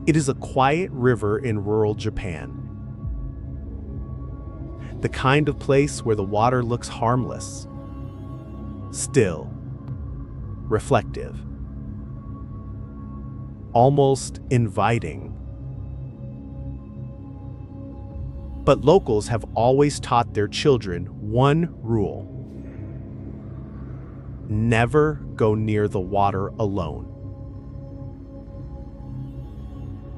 It is a quiet river in rural Japan. The kind of place where the water looks harmless, still, reflective, almost inviting. But locals have always taught their children one rule: never go near the water alone.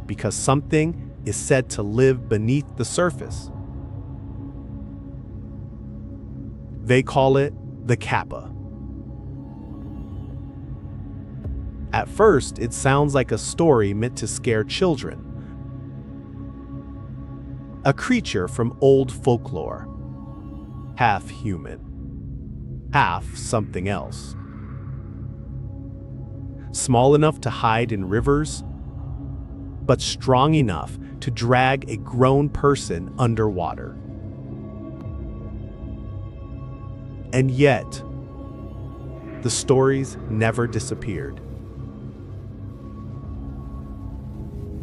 Because something is said to live beneath the surface. They call it the Kappa. At first, it sounds like a story meant to scare children. A creature from old folklore, half human, half something else. Small enough to hide in rivers, but strong enough to drag a grown person underwater. And yet, the stories never disappeared.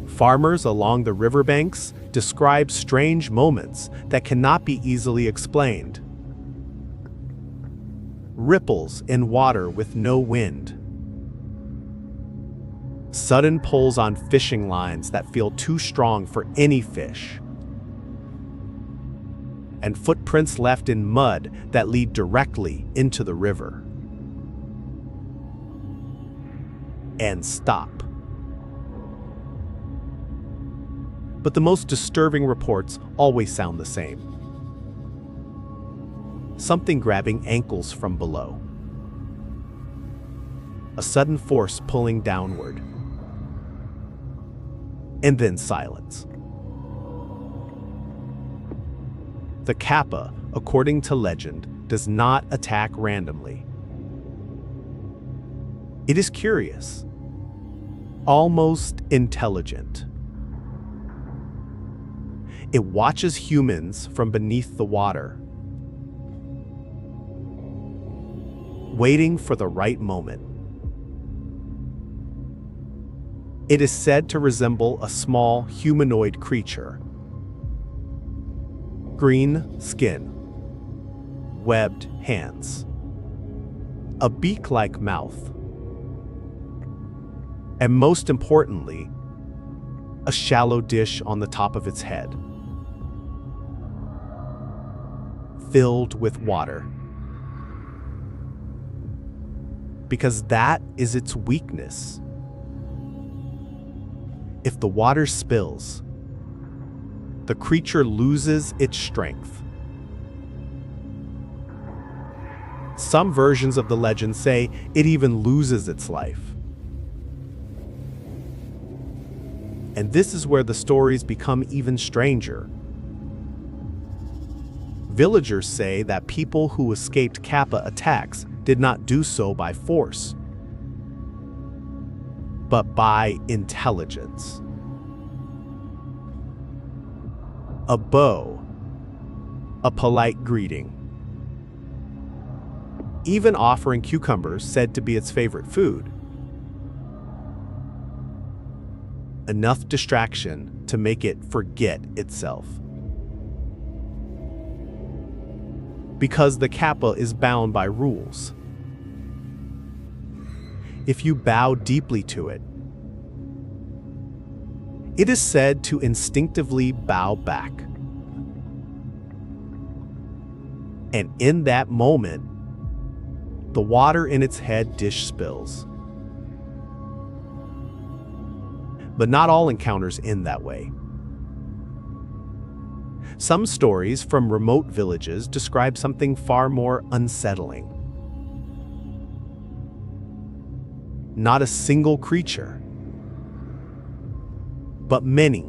Farmers along the riverbanks describe strange moments that cannot be easily explained. Ripples in water with no wind. Sudden pulls on fishing lines that feel too strong for any fish. And footprints left in mud that lead directly into the river. And stop. But the most disturbing reports always sound the same. Something grabbing ankles from below. A sudden force pulling downward. And then silence. The Kappa, according to legend, does not attack randomly. It is curious, almost intelligent. It watches humans from beneath the water, waiting for the right moment. It is said to resemble a small humanoid creature. Green skin, webbed hands, a beak-like mouth, and most importantly, a shallow dish on the top of its head, filled with water. Because that is its weakness. If the water spills, the creature loses its strength. Some versions of the legend say it even loses its life. And this is where the stories become even stranger. Villagers say that people who escaped Kappa attacks did not do so by force, but by intelligence. A bow, a polite greeting, even offering cucumbers said to be its favorite food. Enough distraction to make it forget itself. Because the Kappa is bound by rules. If you bow deeply to it, it is said to instinctively bow back. And in that moment, the water in its head dish spills. But not all encounters end that way. Some stories from remote villages describe something far more unsettling. Not a single creature, but many,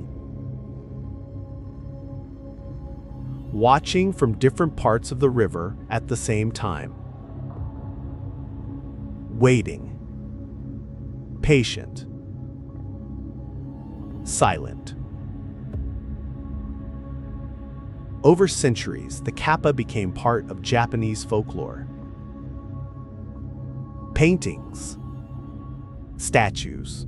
watching from different parts of the river at the same time, waiting, patient, silent. Over centuries, the Kappa became part of Japanese folklore. Paintings, statues,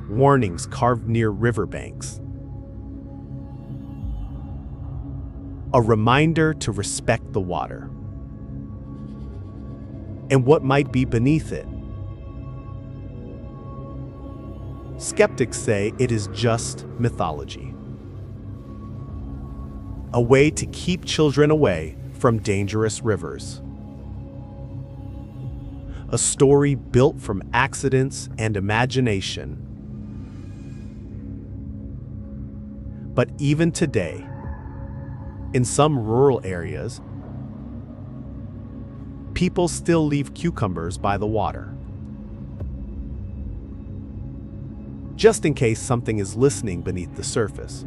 warnings carved near riverbanks. A reminder to respect the water and what might be beneath it. Skeptics say it is just mythology, a way to keep children away from dangerous rivers. A story built from accidents and imagination. But even today, in some rural areas, people still leave cucumbers by the water, just in case something is listening beneath the surface.